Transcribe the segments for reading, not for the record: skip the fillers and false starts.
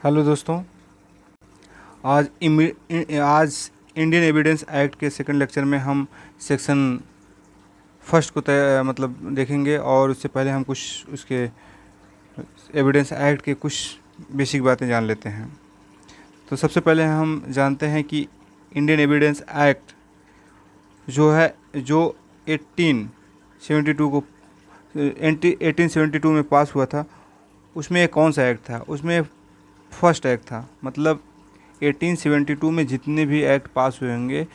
Hello दोस्तों। आज Indian evidence act के सेकंड लेक्चर में हम सेक्शन फर्स्ट को देखेंगे और उससे पहले हम कुछ उसके एविडेंस एक्ट के कुछ बेसिक बातें जान लेते हैं। तो सबसे पहले हम जानते हैं कि इंडियन एविडेंस एक्ट जो 1872 को 1872 में पास हुआ था, उसमें एक कौन सा एक्ट था? उसमें फर्स्ट एक्ट था। मतलब 1872 में जितने भी एक्ट पास हुए होंगे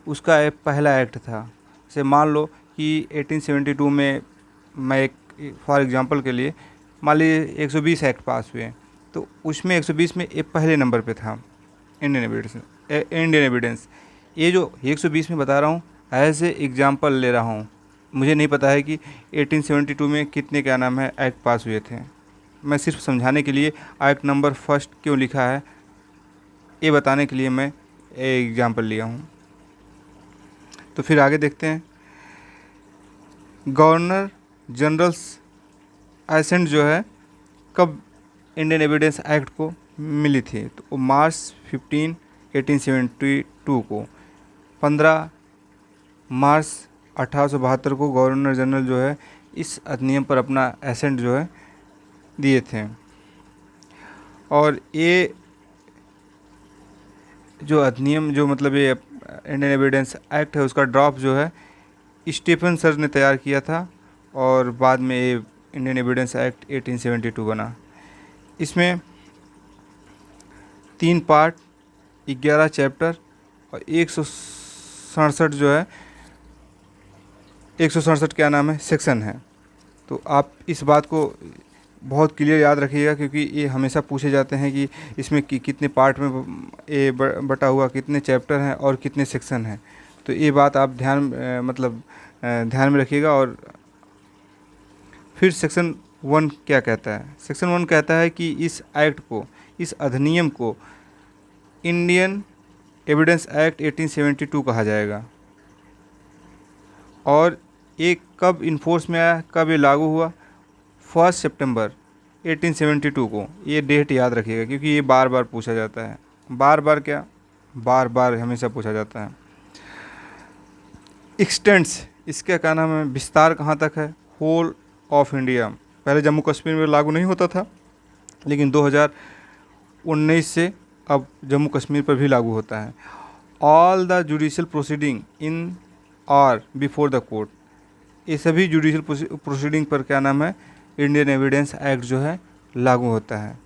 उसका एक पहला एक्ट था। जैसे मान लो कि 1872 में मैं एक फॉर एग्जांपल के लिए मान लीजिए 120 एक्ट पास हुए, तो उसमें 120 में एक पहले नंबर पे था इंडियन एविडेंस। ये जो 120 में बता रहा हूँ एज ए एग्जांपल ले रहा हूँ। मुझे नहीं पता है कि 1872 में कितने क्या नाम है एक्ट पास हुए थे। मैं सिर्फ समझाने के लिए एक्ट नंबर फर्स्ट क्यों लिखा है ये बताने के लिए मैं एग्जांपल लिया हूँ। तो फिर आगे देखते हैं। गवर्नर जनरल्स एसेंट जो है कब इंडियन एविडेंस एक्ट को मिली थी? तो वो मार्च 15 1872 को 15 मार्च 1872 को गवर्नर जनरल जो है इस अधिनियम पर अपना एसेंट जो है दिए थे। और ये जो अधिनियम जो मतलब ये इंडियन एविडेंस एक्ट है उसका ड्राफ्ट जो है स्टीफन सर ने तैयार किया था और बाद में ये इंडियन एविडेंस एक्ट 1872 बना। इसमें 3 पार्ट, 11 चैप्टर और 167 जो है 167 क्या नाम है सेक्शन है। तो आप इस बात को बहुत क्लियर याद रखिएगा क्योंकि ये हमेशा पूछे जाते हैं कि इसमें कितने पार्ट में ये बटा हुआ, कितने चैप्टर हैं और कितने सेक्शन हैं। तो ये बात आप ध्यान में रखिएगा। और फिर सेक्शन 1 क्या कहता है? सेक्शन 1 कहता है कि इस एक्ट को, इस अधिनियम को इंडियन एविडेंस एक्ट 1872 कहा जाएगा। और ये कब इन्फोर्स में आया, कब ये लागू हुआ? 1 सितंबर 1872 को। ये डेट याद रखिएगा क्योंकि ये बार बार पूछा जाता है। बार बार हमेशा पूछा जाता है। एक्सटेंड्स, इसका क्या नाम है, विस्तार कहाँ तक है? Whole of India. पहले जम्मू कश्मीर में लागू नहीं होता था, लेकिन 2019 से अब जम्मू कश्मीर पर भी लागू होता है। All the judicial proceeding in और बिफोर द कोर्ट, ये सभी जुडिशियल प्रोसीडिंग पर क्या नाम है इंडियन एविडेंस एक्ट जो है लागू होता है।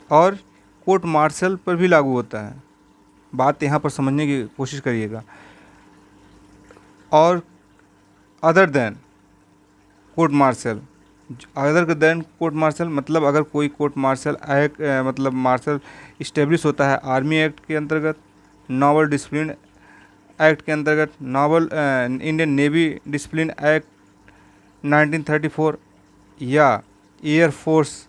और कोर्ट मार्शल पर भी लागू होता है। बात यहाँ पर समझने की कोशिश करिएगा। और अदर देन कोर्ट मार्शल मतलब अगर कोई कोर्ट मार्शल एक्ट मतलब मार्शल इस्टेब्लिश होता है आर्मी एक्ट के अंतर्गत, नावल डिसिप्लिन एक्ट के अंतर्गत, इंडियन नेवी डिसिप्लिन एक्ट 1934 या एयर फोर्स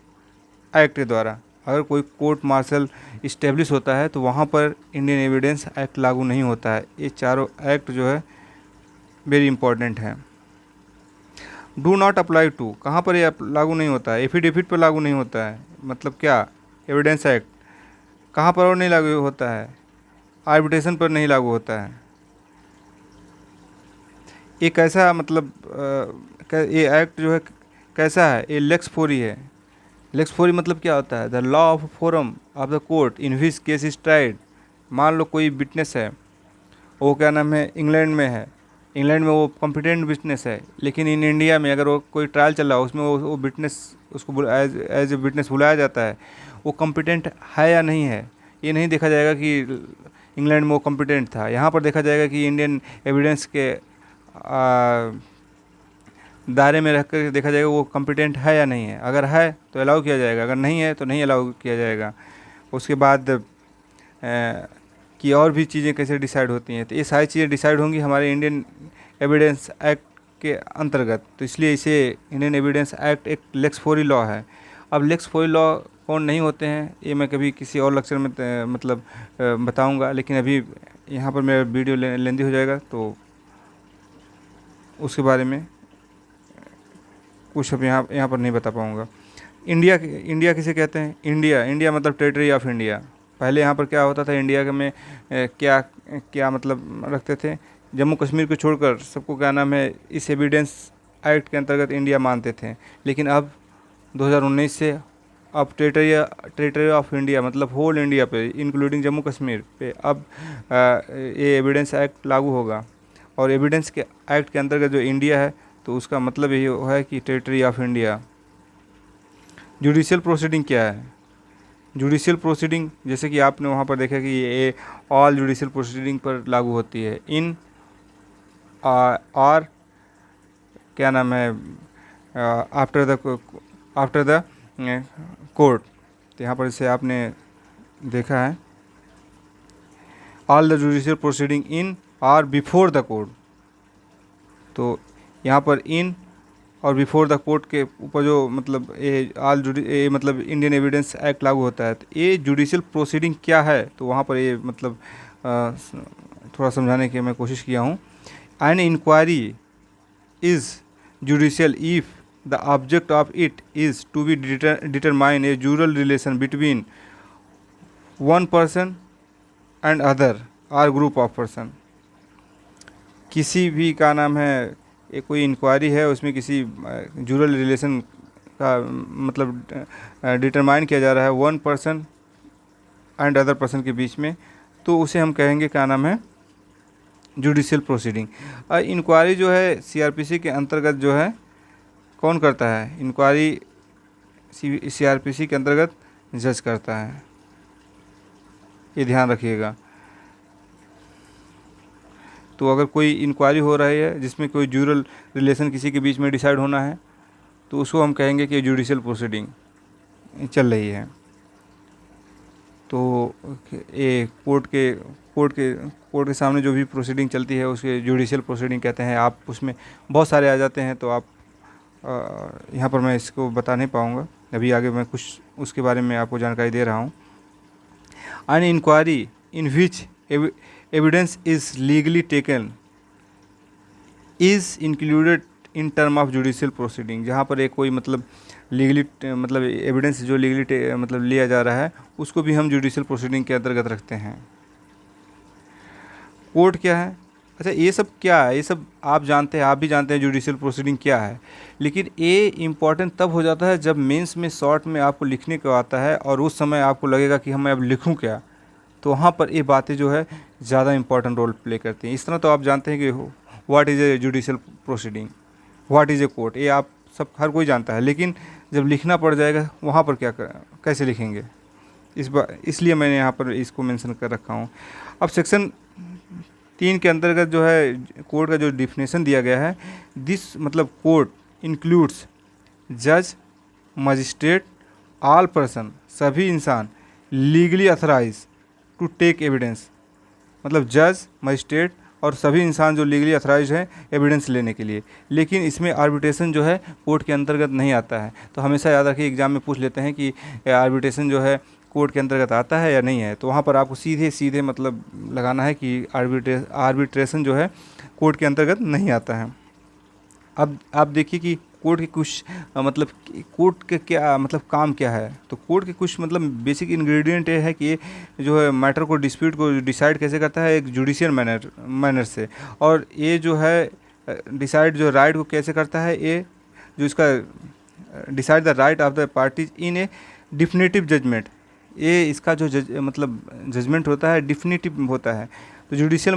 एक्ट के द्वारा अगर कोई कोर्ट मार्शल इस्टेब्लिश होता है तो वहाँ पर इंडियन एविडेंस एक्ट लागू नहीं होता है। ये चारों एक्ट जो है वेरी इंपॉर्टेंट है। डू नॉट अप्लाई टू, कहाँ पर ये लागू नहीं होता है? एफिडेविट पर लागू नहीं होता है। मतलब क्या? एविडेंस एक्ट कहाँ पर और नहीं लागू होता है? आर्बिट्रेशन पर नहीं लागू होता है। ये कैसा ये एक्ट जो है कैसा है? ये लेक्स फोरी है। लेक्स फोरी मतलब क्या होता है? The law of forum of the court in which case is tried. मान लो कोई विटनेस है, वो क्या नाम है इंग्लैंड में है, इंग्लैंड में वो कॉम्पिटेंट विटनेस है, लेकिन इन इंडिया में अगर वो कोई ट्रायल चल रहा है उसमें वो विटनेस उसको एज ए विटनेस बुलाया जाता है, वो कॉम्पिटेंट है या नहीं है ये नहीं देखा जाएगा कि इंग्लैंड में वो कॉम्पिटेंट था। यहाँ पर देखा जाएगा कि इंडियन एविडेंस के दायरे में रहकर देखा जाएगा वो कॉम्पिटेंट है या नहीं है। अगर है तो अलाउ किया जाएगा, अगर नहीं है तो नहीं अलाउ किया जाएगा। उसके बाद कि और भी चीज़ें कैसे डिसाइड होती हैं, तो ये सारी चीज़ें डिसाइड होंगी हमारे इंडियन एविडेंस एक्ट के अंतर्गत। तो इसलिए इसे इंडियन एविडेंस एक्ट एक लेक्स फोरी लॉ है। अब लेक्स फोरी लॉ कौन नहीं होते हैं ये मैं कभी किसी और लेक्चर में बताऊंगा, लेकिन अभी यहाँ पर मेरा वीडियो लेंदी हो जाएगा तो उसके बारे में कुछ अब यहाँ पर नहीं बता पाऊँगा। इंडिया किसे कहते हैं? इंडिया मतलब टेरिटरी ऑफ इंडिया। पहले यहाँ पर क्या होता था इंडिया के में क्या क्या मतलब रखते थे, जम्मू कश्मीर को छोड़कर सबको क्या नाम है इस एविडेंस एक्ट के अंतर्गत इंडिया मानते थे। लेकिन अब 2019 से अब टेरिटरी ऑफ इंडिया मतलब होल इंडिया पे इंक्लूडिंग जम्मू कश्मीर पे अब ये एविडेंस एक्ट लागू होगा। और एविडेंस के एक्ट के अंतर्गत जो इंडिया है तो उसका मतलब यही है कि territory of India. Judicial proceeding क्या है? जुडिशियल प्रोसीडिंग जैसे कि आपने वहाँ पर देखा कि ये ऑल जुडिशियल प्रोसीडिंग पर लागू होती है। इन और क्या नाम है आफ्टर द कोर्ट। तो यहाँ पर इसे आपने देखा है all the judicial proceeding in और बिफोर द कोर्ट। तो यहाँ पर इन और बिफोर द कोर्ट के ऊपर जो मतलब ये मतलब इंडियन एविडेंस एक्ट लागू होता है। तो ये जुडिशियल प्रोसीडिंग क्या है तो वहाँ पर ये मतलब थोड़ा समझाने की मैं कोशिश किया हूँ। An inquiry is judicial if the object of it is to be determine a jural relation between one person and other or group of person. किसी भी का नाम है ये कोई इंक्वायरी है उसमें किसी जुरल रिलेशन का मतलब डिटरमाइन किया जा रहा है one person and other person के बीच में, तो उसे हम कहेंगे क्या नाम है जुडिशियल प्रोसीडिंग। इंक्वायरी जो है सीआरपीसी के अंतर्गत जो है कौन करता है? इंक्वायरी सीआरपीसी के अंतर्गत जज करता है, ये ध्यान रखिएगा। तो अगर कोई इंक्वायरी हो रही है जिसमें कोई जुरल रिलेशन किसी के बीच में डिसाइड होना है तो उसको हम कहेंगे कि जुडिशियल प्रोसीडिंग चल रही है। तो ये कोर्ट के सामने जो भी प्रोसीडिंग चलती है उसके जुडिशियल प्रोसीडिंग कहते हैं। आप उसमें बहुत सारे आ जाते हैं तो आप यहाँ पर मैं इसको बता नहीं पाऊँगा, अभी आगे मैं कुछ उसके बारे में आपको जानकारी दे रहा हूँ। An inquiry in which evidence is legally taken is included in term of judicial proceeding. जहाँ पर एक कोई मतलब लीगली मतलब एविडेंस जो लीगली मतलब लिया जा रहा है उसको भी हम जुडिशियल प्रोसीडिंग के अंतर्गत रखते हैं। कोर्ट क्या है? अच्छा ये सब क्या है? ये सब आप जानते हैं, आप भी जानते हैं जुडिशियल प्रोसीडिंग क्या है। लेकिन ये इम्पॉर्टेंट तब हो जाता है जब मेंस में शॉर्ट में आपको लिखने को आता है और उस समय आपको लगेगा कि मैं अब लिखूं क्या, तो वहाँ पर ये बातें जो है ज़्यादा इंपॉर्टेंट रोल प्ले करती हैं। इस तरह तो आप जानते हैं कि what is a judicial proceeding, what is a court, ये आप सब हर कोई जानता है। लेकिन जब लिखना पड़ जाएगा वहाँ पर कैसे लिखेंगे, इसलिए मैंने यहाँ पर इसको मेंशन कर रखा हूँ। अब सेक्शन 3 के अंतर्गत जो है कोर्ट का जो डिफिनेशन दिया गया है, दिस मतलब कोर्ट इंक्लूड्स जज, मजिस्ट्रेट, ऑल पर्सन, सभी इंसान legally authorise to take evidence. मतलब जज, मजिस्ट्रेट और सभी इंसान जो लीगली अथराइज हैं एविडेंस लेने के लिए। लेकिन इसमें आर्बिट्रेशन जो है कोर्ट के अंतर्गत नहीं आता है। तो हमेशा याद रखिए, एग्जाम में पूछ लेते हैं कि आर्बिट्रेशन जो है कोर्ट के अंतर्गत आता है या नहीं है। तो वहाँ पर आपको सीधे सीधे मतलब लगाना है कि आर्बिट्रेशन जो है कोर्ट के अंतर्गत नहीं आता है। अब आप देखिए कि कोर्ट के कुछ मतलब कोर्ट के क्या मतलब काम क्या है। तो कोर्ट के कुछ मतलब बेसिक इंग्रेडिएंट ये है कि ये जो है मैटर को डिस्प्यूट को डिसाइड कैसे करता है एक जुडिशियल मैनर से। और ये जो है डिसाइड जो राइट को कैसे करता है, ये जो इसका decide the right of the parties in a definitive judgement. ये इसका जो मतलब जजमेंट होता है डिफिनेटिव होता है। तो जुडिशियल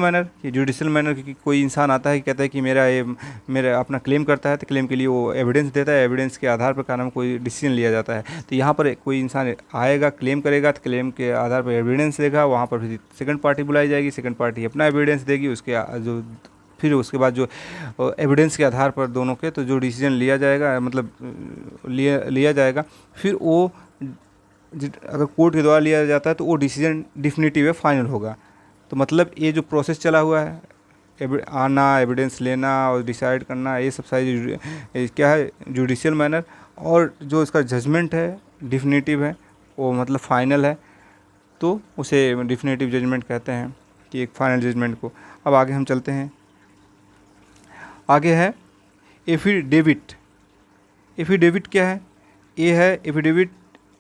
मैनर कि कोई इंसान आता है कि कहता है कि मेरा अपना क्लेम करता है, तो क्लेम के लिए वो एविडेंस देता है, एविडेंस के आधार पर कानून कोई डिसीजन लिया जाता है। तो यहाँ पर कोई इंसान आएगा क्लेम करेगा तो क्लेम के आधार पर एविडेंस देगा, वहाँ पर फिर सेकंड पार्टी बुलाई जाएगी, सेकंड पार्टी अपना एविडेंस देगी, उसके बाद जो एविडेंस के आधार पर दोनों के तो जो डिसीजन लिया जाएगा मतलब लिया जाएगा। फिर वो अगर कोर्ट के द्वारा लिया जाता है तो वो डिसीजन डिफिनेटिव है, फाइनल होगा। तो मतलब ये जो प्रोसेस चला हुआ है आना, एविडेंस लेना और डिसाइड करना, ये सब सारी क्या है जुडिशियल मैनर। और जो इसका जजमेंट है डिफिनेटिव है, वो मतलब फाइनल है, तो उसे डिफिनेटिव जजमेंट कहते हैं कि एक फाइनल जजमेंट को। अब आगे हम चलते हैं, आगे है एफिडेविट। एफिडेविट क्या है? ए है affidavit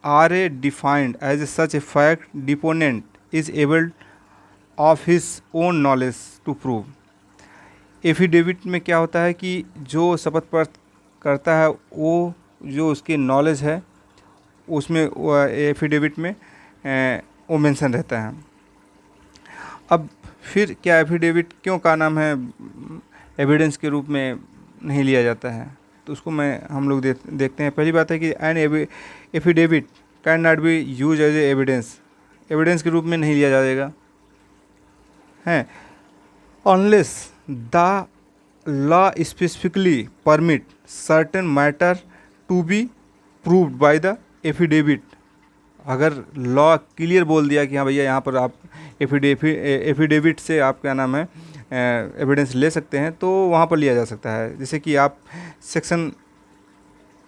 or a defined as a such a fact deponent is abled of his own knowledge to prove. Affidavit में क्या होता है कि जो शपथ पत्र करता है वो जो उसकी नॉलेज है उसमें एफिडेविट में वो मेंशन रहता है। अब फिर क्या एफिडेविट क्यों का नाम है एविडेंस के रूप में नहीं लिया जाता है, तो उसको हम लोग देखते हैं। पहली बात है कि an affidavit can not be use as a evidence के रूप में नहीं लिया जाएगा है unless the law specifically permit certain matter to be proved by the affidavit. अगर लॉ क्लियर बोल दिया कि हाँ भैया यहाँ पर आप एफिडेविट से आप क्या नाम है एविडेंस ले सकते हैं, तो वहाँ पर लिया जा सकता है। जैसे कि आप सेक्शन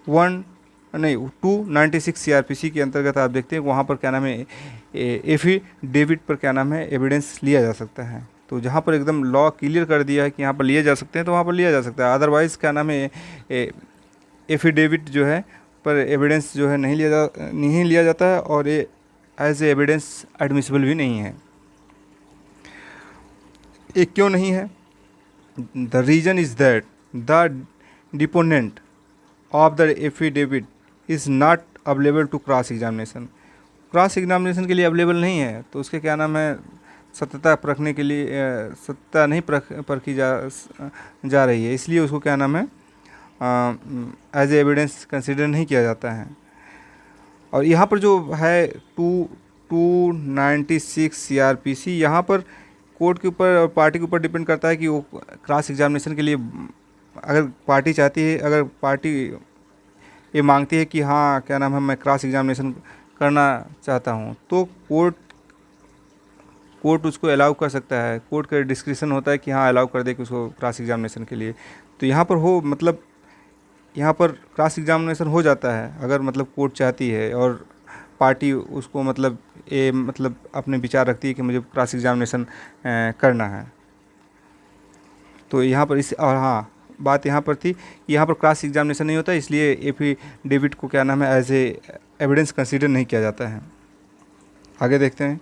296 सीआरपीसी के अंतर्गत आप देखते हैं वहाँ पर क्या नाम है एफिडेविट पर क्या नाम है एविडेंस लिया जा सकता है। तो जहाँ पर एकदम लॉ क्लियर कर दिया है कि यहाँ पर लिए जा सकते हैं तो वहाँ पर लिया जा सकता है। अदरवाइज़ क्या नाम है एफिडेविट जो है पर एविडेंस जो है नहीं लिया जाता है और ये एज ए एविडेंस एडमिसिबल भी नहीं है। ये क्यों नहीं है? The reason is that the deponent of the affidavit is not available to cross examination के लिए अवेलेबल नहीं है, तो उसके क्या नाम है सत्यता परखने के लिए सत्यता नहीं परखी जा रही है, इसलिए उसको क्या नाम है एज ए एविडेंस कंसिडर नहीं किया जाता है। और यहाँ पर जो है 296 सीआरपीसी यहाँ पर कोर्ट के ऊपर और पार्टी के ऊपर डिपेंड करता है कि वो क्रॉस एग्जामिनेशन के लिए अगर पार्टी चाहती है, अगर पार्टी ये मांगती है कि हाँ क्या नाम है मैं क्रॉस एग्जामिनेशन करना चाहता हूँ, तो कोर्ट उसको अलाउ कर सकता है। कोर्ट का डिस्क्रिप्शन होता है कि हाँ अलाउ कर दे कि उसको क्रॉस एग्जामिनेशन के लिए। तो यहाँ पर मतलब यहाँ पर क्रॉस एग्जामिनेशन हो जाता है अगर मतलब कोर्ट चाहती है और पार्टी उसको मतलब अपने विचार रखती है कि मुझे क्रॉस एग्जामिनेशन करना है। तो यहाँ पर और हाँ बात यहाँ पर थी कि यहाँ पर क्रॉस एग्जामिनेशन नहीं होता, इसलिए एफिडेविट को क्या नाम है एज ए एविडेंस कंसीडर नहीं किया जाता है। आगे देखते हैं।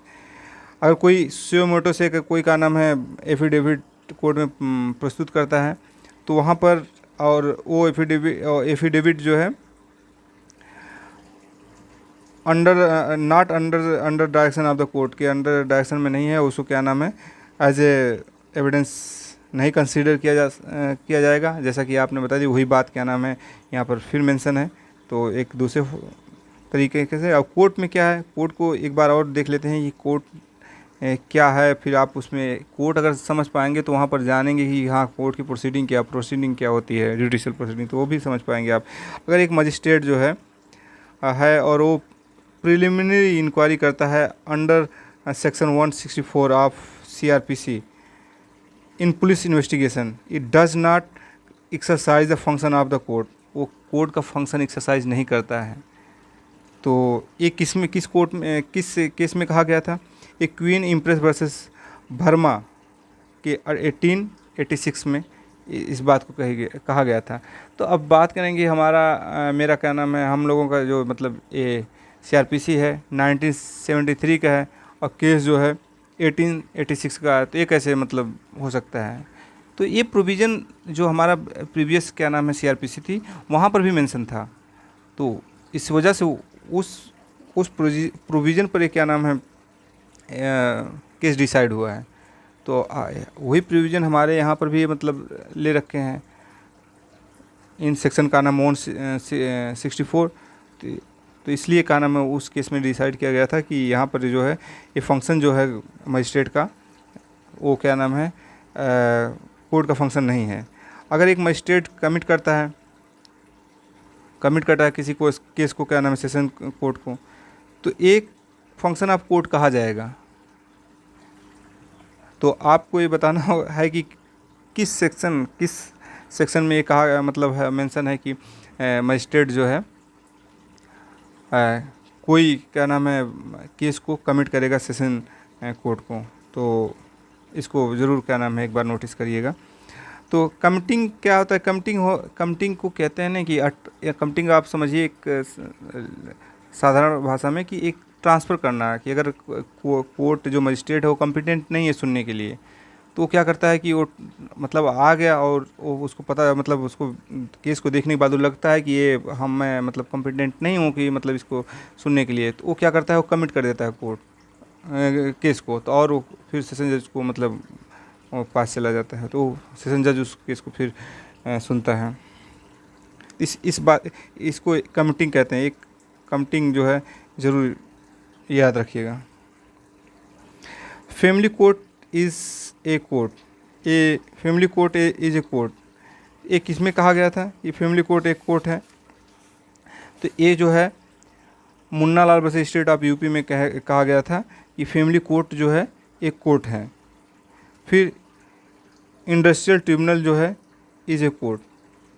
अगर कोई सुओ मोटो से कोई का नाम है एफिडेविट कोर्ट में प्रस्तुत करता है तो वहाँ पर और वो एफिडेविट जो है under direction of the court के अंडर डायरेक्शन में नहीं है, उसको क्या नाम है एज ए एविडेंस नहीं कंसीडर किया जाएगा। जैसा कि आपने बता दी वही बात क्या नाम है यहाँ पर फिर मेंशन है। तो एक दूसरे तरीके से अब कोर्ट में क्या है, कोर्ट को एक बार और देख लेते हैं। ये कोर्ट क्या है, फिर आप उसमें कोर्ट अगर समझ पाएंगे तो वहाँ पर जानेंगे कि हाँ कोर्ट की प्रोसीडिंग क्या होती है, जुडिशियल प्रोसीडिंग, तो वो भी समझ पाएंगे आप। अगर एक मजिस्ट्रेट जो है और वो प्रिलिमिनरी इंक्वायरी करता है under section 164 of CrPC in police investigation, it does not exercise the function of the court, वो कोर्ट का फंक्शन एक्सरसाइज नहीं करता है। तो ये किस केस में कहा गया था? ये क्वीन इम्प्रेस वर्सेस वर्मा के 1886 में इस बात को कहा गया था। तो अब बात करेंगे मेरा क्या नाम है हम लोगों का जो मतलब ये सीआरपीसी है 1973 का है और केस जो है 1886 का है, तो ये कैसे मतलब हो सकता है? तो ये प्रोविज़न जो हमारा प्रीवियस क्या नाम है सीआरपीसी थी वहाँ पर भी मेंशन था, तो इस वजह से उस प्रोविज़न पर क्या नाम है केस डिसाइड हुआ है। तो वही प्रोविज़न हमारे यहाँ पर भी मतलब ले रखे हैं इन सेक्शन का नाम 164। तो इसलिए क्या नाम है उस केस में डिसाइड किया गया था कि यहाँ पर जो है ये फंक्शन जो है मजिस्ट्रेट का वो क्या नाम है कोर्ट का फंक्शन नहीं है। अगर एक मजिस्ट्रेट कमिट करता है किसी को केस को क्या नाम है सेशन कोर्ट को, तो एक फंक्शन ऑफ कोर्ट कहा जाएगा। तो आपको ये बताना है कि किस सेक्शन में ये कहा मतलब है मेंशन है कि मजिस्ट्रेट जो है कोई क्या नाम है केस को कमिट करेगा सेशन कोर्ट को। तो इसको ज़रूर क्या नाम है एक बार नोटिस करिएगा। तो कमिटिंग क्या होता है? कमिटिंग को कहते हैं ना कि कमिटिंग आप समझिए एक साधारण भाषा में कि एक ट्रांसफ़र करना है कि अगर कोर्ट जो मजिस्ट्रेट है वो कम्पिटेंट नहीं है सुनने के लिए, तो वो क्या करता है कि वो मतलब आ गया और वो उसको पता मतलब उसको केस को देखने के बाद वो लगता है कि ये मैं मतलब कम्पिटेंट नहीं हूँ कि मतलब इसको सुनने के लिए, तो वो क्या करता है, वो कमिट कर देता है कोर्ट केस को। तो और वो फिर सेशन जज को मतलब वो पास चला जाता है, तो सेशन जज उस केस को फिर सुनता है। इस बात इसको कमिटिंग कहते हैं। एक कमिटिंग जो है ज़रूर याद रखिएगा। Family court is a court. Family court is a court. एक किसमें कहा गया था ये फैमिली कोर्ट एक कोर्ट है? तो ये जो है मुन्ना लाल बस स्टेट ऑफ यूपी में कहा गया था कि फैमिली कोर्ट जो है एक कोर्ट है। फिर इंडस्ट्रियल ट्रिब्यूनल जो है इज़ ए कोर्ट।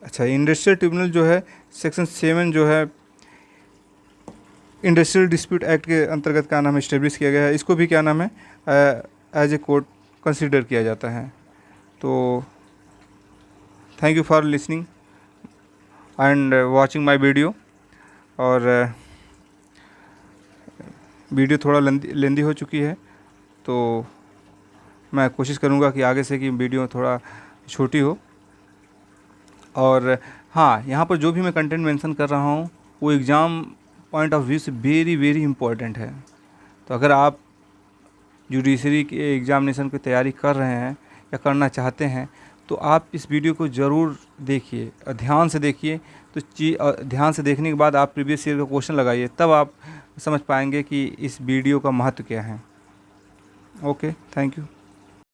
अच्छा, इंडस्ट्रियल ट्रिब्यूनल जो है सेक्शन 7 जो है इंडस्ट्रियल डिस्प्यूट एक्ट के अंतर्गत क्या नाम है इस्टेब्लिश किया गया है। इसको भी क्या नाम है एज ए कोर्ट कंसिडर किया जाता है। तो thank you for listening and watching my video. और वीडियो थोड़ा लेंदी हो चुकी है, तो मैं कोशिश करूँगा कि आगे से कि वीडियो थोड़ा छोटी हो। और हाँ, यहाँ पर जो भी मैं कंटेंट मेंशन कर रहा हूँ वो एग्ज़ाम पॉइंट ऑफ व्यू से वेरी वेरी इंपॉर्टेंट है। तो अगर आप जुडिशरी के एग्ज़ामिनेशन की तैयारी कर रहे हैं या करना चाहते हैं तो आप इस वीडियो को ज़रूर देखिए, ध्यान से देखिए। तो ध्यान से देखने के बाद आप प्रीवियस ईयर का क्वेश्चन लगाइए, तब आप समझ पाएंगे कि इस वीडियो का महत्व क्या है। Okay, thank you.